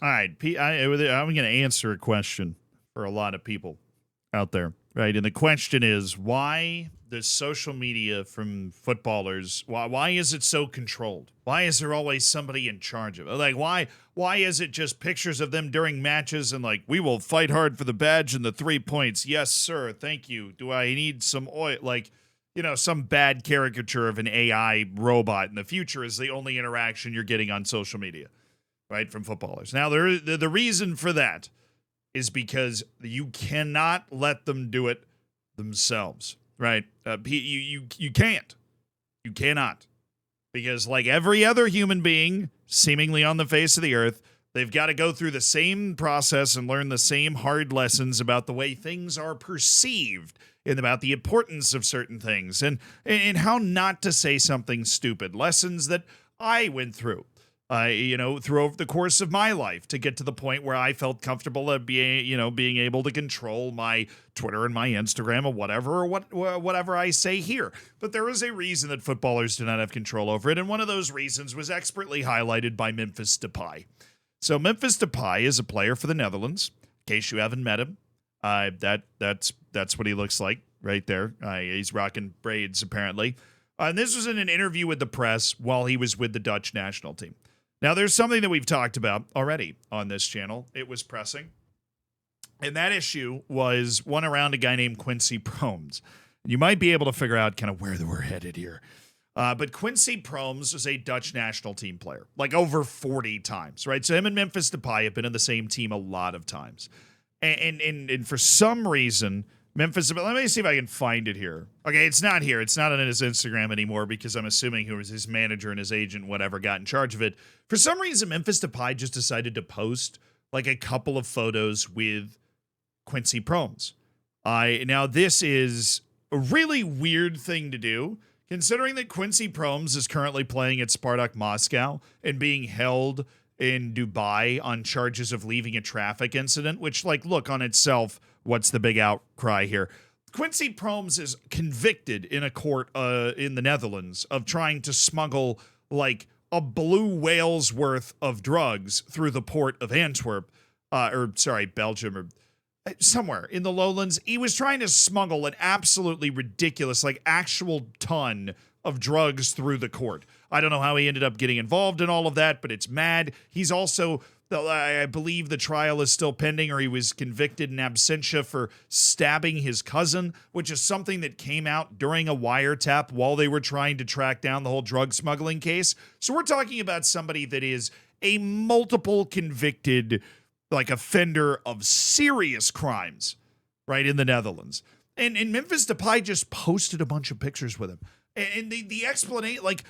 All right, I'm going to answer a question for a lot of people out there, right? And the question is, why does social media from footballers, why is it so controlled? Why is there always somebody in charge of it? Like, why is it just pictures of them during matches and like, we will fight hard for the badge and the 3 points? Yes, sir. Thank you. Do I need some oil? Like, some bad caricature of an AI robot in the future is the only interaction you're getting on social media, right, from footballers. Now, the reason for that is because you cannot let them do it themselves, right? You can't. You cannot. Because like every other human being seemingly on the face of the earth, they've got to go through the same process and learn the same hard lessons about the way things are perceived and about the importance of certain things and how not to say something stupid. Lessons that I went through. Through over the course of my life to get to the point where I felt comfortable being able to control my Twitter and my Instagram or whatever I say here. But there is a reason that footballers do not have control over it, and one of those reasons was expertly highlighted by Memphis Depay. So Memphis Depay is a player for the Netherlands. In case you haven't met him, that's what he looks like right there. He's rocking braids apparently. And this was in an interview with the press while he was with the Dutch national team. Now, there's something that we've talked about already on this channel. It was pressing. And that issue was one around a guy named Quincy Promes. You might be able to figure out kind of where we're headed here. But Quincy Promes is a Dutch national team player, like over 40 times, right? So him and Memphis Depay have been in the same team a lot of times. And for some reason, Memphis, let me see if I can find it here. Okay, it's not here. It's not on his Instagram anymore because I'm assuming who was his manager and his agent, whatever, got in charge of it. For some reason, Memphis Depay just decided to post like a couple of photos with Quincy Promes. Now, this is a really weird thing to do, considering that Quincy Promes is currently playing at Spartak Moscow and being held in Dubai on charges of leaving a traffic incident, which, like, look, on itself, what's the big outcry here? Quincy Promes is convicted in a court in the Netherlands of trying to smuggle like a blue whale's worth of drugs through the port of Antwerp, Belgium, or somewhere in the lowlands. He was trying to smuggle an absolutely ridiculous, like actual ton of drugs through the court. I don't know how he ended up getting involved in all of that, but it's mad. He's also, I believe the trial is still pending, or he was convicted in absentia for stabbing his cousin, which is something that came out during a wiretap while they were trying to track down the whole drug smuggling case. So we're talking about somebody that is a multiple convicted, like, offender of serious crimes, right, in the Netherlands. And Memphis Depay just posted a bunch of pictures with him. And the explanation, like,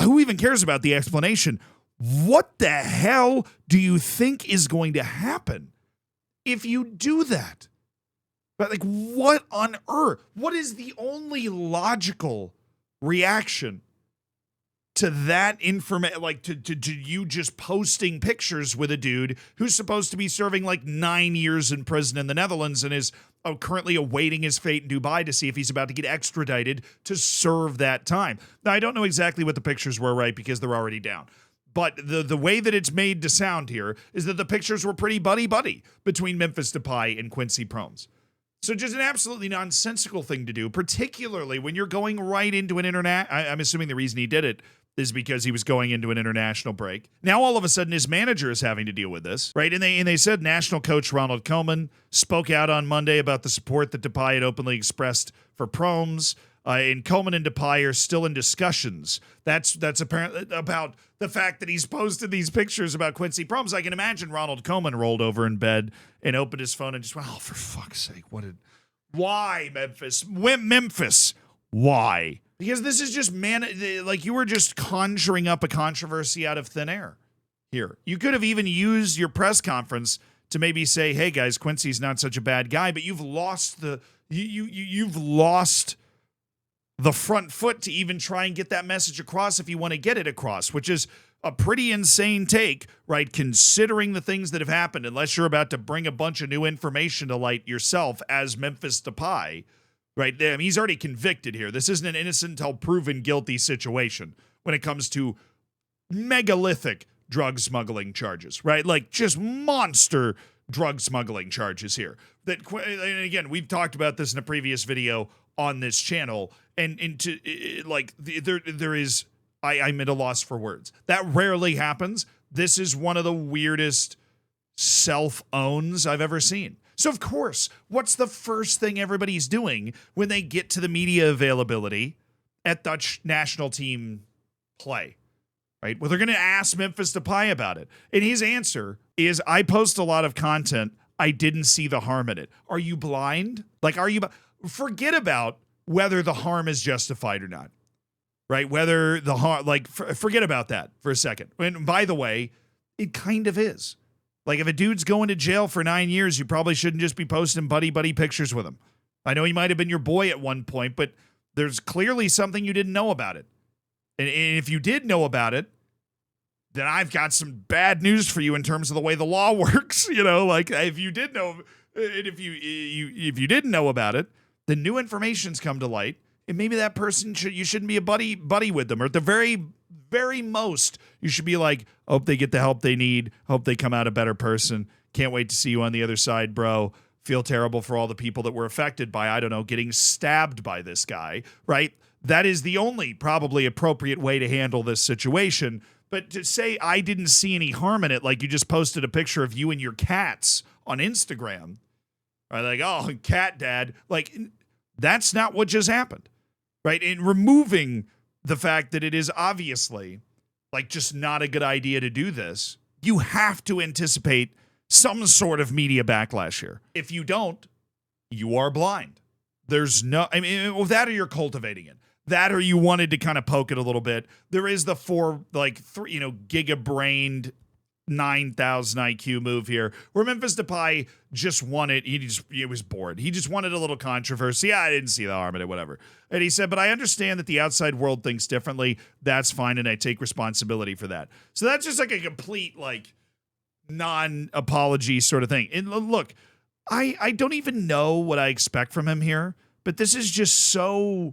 who even cares about the explanation? What the hell do you think is going to happen if you do that? But like, what on earth? What is the only logical reaction to that information? Like to you just posting pictures with a dude who's supposed to be serving like 9 years in prison in the Netherlands and is currently awaiting his fate in Dubai to see if he's about to get extradited to serve that time. Now, I don't know exactly what the pictures were, right, because they're already down. But the way that it's made to sound here is that the pictures were pretty buddy-buddy between Memphis Depay and Quincy Promes. So just an absolutely nonsensical thing to do, particularly when you're going right into an I'm assuming the reason he did it is because he was going into an international break. Now, all of a sudden, his manager is having to deal with this, right? And they said national coach Ronald Koeman spoke out on Monday about the support that Depay had openly expressed for Promes. And Koeman and Depay are still in discussions. That's apparently about the fact that he's posted these pictures about Quincy Promes. I can imagine Ronald Koeman rolled over in bed and opened his phone and just went, "Oh, for fuck's sake, why Memphis? Memphis, why?" Because this is just, like, you were just conjuring up a controversy out of thin air here. You could have even used your press conference to maybe say, "Hey guys, Quincy's not such a bad guy," but you've lost you've lost the front foot to even try and get that message across if you want to get it across, which is a pretty insane take, right? Considering the things that have happened, unless you're about to bring a bunch of new information to light yourself as Memphis Depay, right? I mean, he's already convicted here. This isn't an innocent until proven guilty situation when it comes to megalithic drug smuggling charges, right? Like just monster drug smuggling charges here. And again, we've talked about this in a previous video on this channel, and there is, I'm at a loss for words. That rarely happens. This is one of the weirdest self-owns I've ever seen. So of course, what's the first thing everybody's doing when they get to the media availability at Dutch national team play? Right? Well, they're going to ask Memphis Depay about it. And his answer is, I post a lot of content. I didn't see the harm in it. Are you blind? Like, forget about whether the harm is justified or not. Right? Whether the harm, forget about that for a second. And by the way, it kind of is. Like, if a dude's going to jail for 9 years, you probably shouldn't just be posting buddy pictures with him. I know he might have been your boy at one point, but there's clearly something you didn't know about it. And if you did know about it, then I've got some bad news for you in terms of the way the law works. You know, like, if you did know, and if you didn't know about it, then new information's come to light, and maybe that person you shouldn't be a buddy with them, or at the very, very most, you should be like, hope they get the help they need, hope they come out a better person. Can't wait to see you on the other side, bro. Feel terrible for all the people that were affected by, I don't know, getting stabbed by this guy, right? That is the only probably appropriate way to handle this situation. But to say I didn't see any harm in it, like you just posted a picture of you and your cats on Instagram, right? Like, oh, cat dad. Like, that's not what just happened, right? And removing the fact that it is obviously, like, just not a good idea to do this, you have to anticipate some sort of media backlash here. If you don't, you are blind. There's no, I mean, that or you're cultivating it. That or you wanted to kind of poke it a little bit. There is the giga-brained 9,000 IQ move here, where Memphis Depay just wanted, he was bored. He just wanted a little controversy. I didn't see the harm in it, whatever. And he said, but I understand that the outside world thinks differently. That's fine, and I take responsibility for that. So that's just like a complete, like, non-apology sort of thing. And look, I don't even know what I expect from him here, but this is just so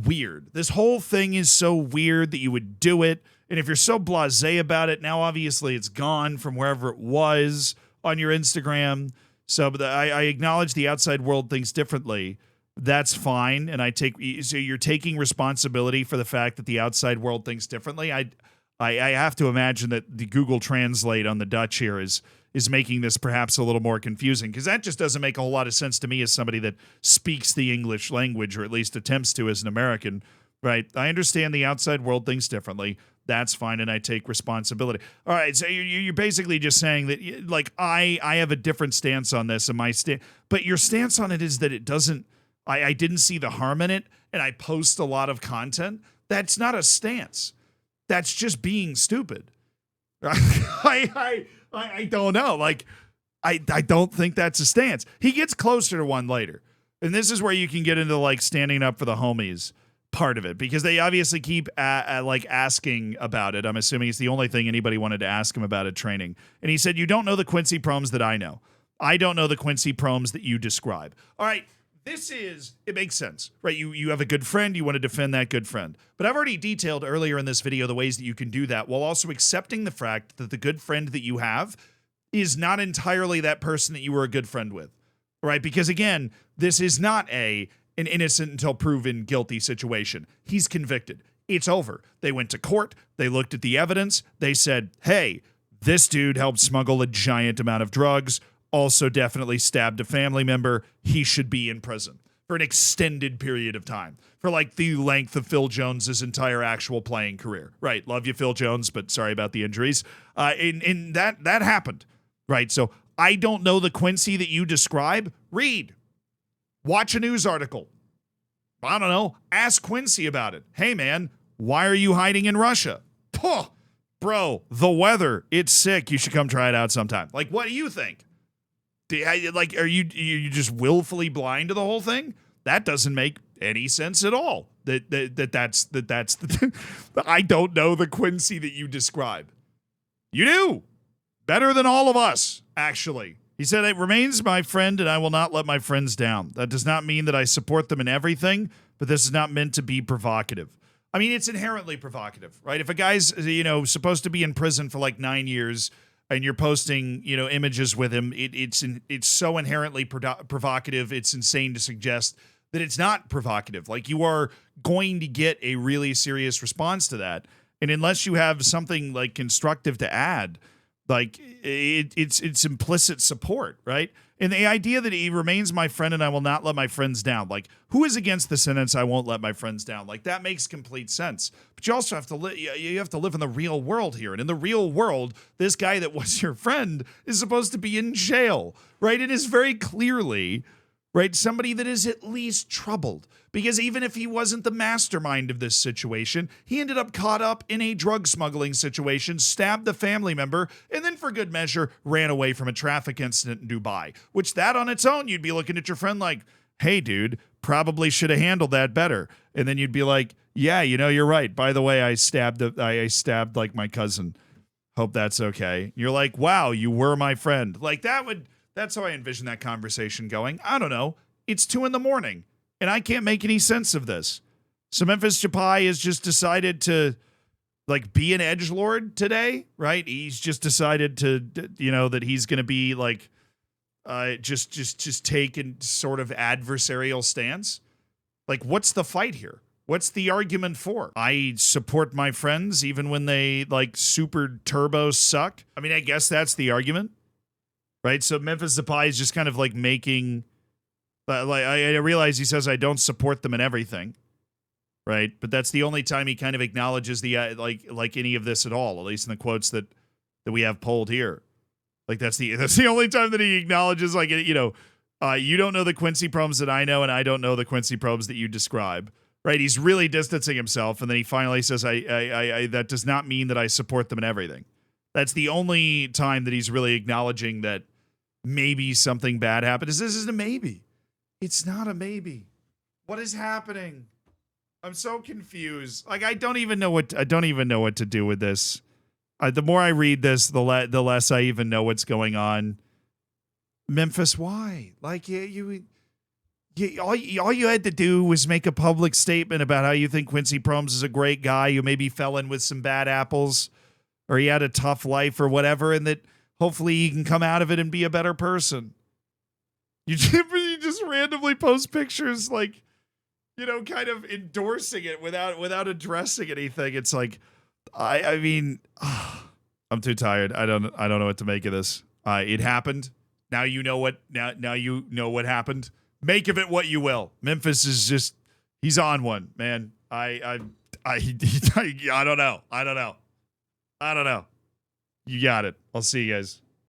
weird. This whole thing is so weird that you would do it. And if you're so blasé about it, now obviously it's gone from wherever it was on your Instagram. So but I acknowledge the outside world thinks differently. That's fine. And so you're taking responsibility for the fact that the outside world thinks differently. I have to imagine that the Google Translate on the Dutch here is making this perhaps a little more confusing, because that just doesn't make a whole lot of sense to me as somebody that speaks the English language, or at least attempts to as an American, right? I understand the outside world thinks differently. That's fine, and I take responsibility. All right, so you're basically just saying that, like, I have a different stance on this, and but your stance on it is that it doesn't, I didn't see the harm in it, and I post a lot of content. That's not a stance. That's just being stupid. I don't know. Like, I don't think that's a stance. He gets closer to one later. And this is where you can get into, like, standing up for the homies part of it, because they obviously keep asking about it. I'm assuming it's the only thing anybody wanted to ask him about at training. And he said, you don't know the Quincy Promes that I know. I don't know the Quincy Promes that you describe. All right. It makes sense, right? You have a good friend, you want to defend that good friend. But I've already detailed earlier in this video the ways that you can do that, while also accepting the fact that the good friend that you have is not entirely that person that you were a good friend with, right? Because again, this is not an innocent until proven guilty situation. He's convicted. It's over. They went to court. They looked at the evidence. They said, hey, this dude helped smuggle a giant amount of drugs, also definitely stabbed a family member. He should be in prison for an extended period of time, for like the length of Phil Jones's entire actual playing career. Right. Love you, Phil Jones, but sorry about the injuries. And that happened. Right. So I don't know the Quincy that you describe. Read. Watch a news article. I don't know. Ask Quincy about it. Hey, man, why are you hiding in Russia? Puh, bro, the weather, it's sick. You should come try it out sometime. Like, what do you think? Are you just willfully blind to the whole thing? That doesn't make any sense at all. That's I don't know the Quincy that you describe. You do. Better than all of us, actually. He said, it remains my friend, and I will not let my friends down. That does not mean that I support them in everything, but this is not meant to be provocative. I mean, it's inherently provocative, right? If a guy's, supposed to be in prison for like 9 years and you're posting, images with him, it's so inherently provocative. It's insane to suggest that it's not provocative. Like, you are going to get a really serious response to that. And unless you have something like constructive to add, like it's implicit support, right? And the idea that he remains my friend and I will not let my friends down. Like, who is against the sentence, I won't let my friends down? Like, that makes complete sense. But you also have to you have to live in the real world here. And in the real world, this guy that was your friend is supposed to be in jail, right? It is very clearly, right, somebody that is at least troubled. Because even if he wasn't the mastermind of this situation, he ended up caught up in a drug smuggling situation, stabbed the family member, and then for good measure ran away from a traffic incident in Dubai. Which, that on its own, you'd be looking at your friend like, hey, dude, probably should have handled that better. And then you'd be like, yeah, you're right. By the way, I stabbed like my cousin. Hope that's okay. You're like, wow, you were my friend. Like, that's how I envision that conversation going. I don't know. It's 2 a.m. and I can't make any sense of this. So Memphis Depay has just decided to, like, be an edgelord today, right? He's just decided to, that he's going to be like, just take a sort of adversarial stance. Like, what's the fight here? What's the argument for? I support my friends even when they, like, super turbo suck. I mean, I guess that's the argument, right? So Memphis Depay is just kind of like making, like, I realize he says I don't support them in everything, right? But that's the only time he kind of acknowledges the like any of this at all, at least in the quotes that we have polled here. Like, that's the only time that he acknowledges, like, you don't know the Quincy Promes that I know, and I don't know the Quincy Promes that you describe, right? He's really distancing himself, and then he finally says, I that does not mean that I support them in everything. That's the only time that he's really acknowledging that maybe something bad happened. This is a maybe. It's not a maybe. What is happening? I'm so confused. Like, I don't even know what to do with this. The more I read this, the less I even know what's going on. Memphis, why? Like, all you had to do was make a public statement about how you think Quincy Promes is a great guy who maybe fell in with some bad apples, or he had a tough life or whatever, and that hopefully he can come out of it and be a better person. You just randomly post pictures, like, kind of endorsing it without addressing anything. It's like, I mean, I'm too tired. I don't know what to make of this. It happened. Now you know what. Now you know what happened. Make of it what you will. Memphis is just, he's on one, man. I don't know. You got it. I'll see you guys.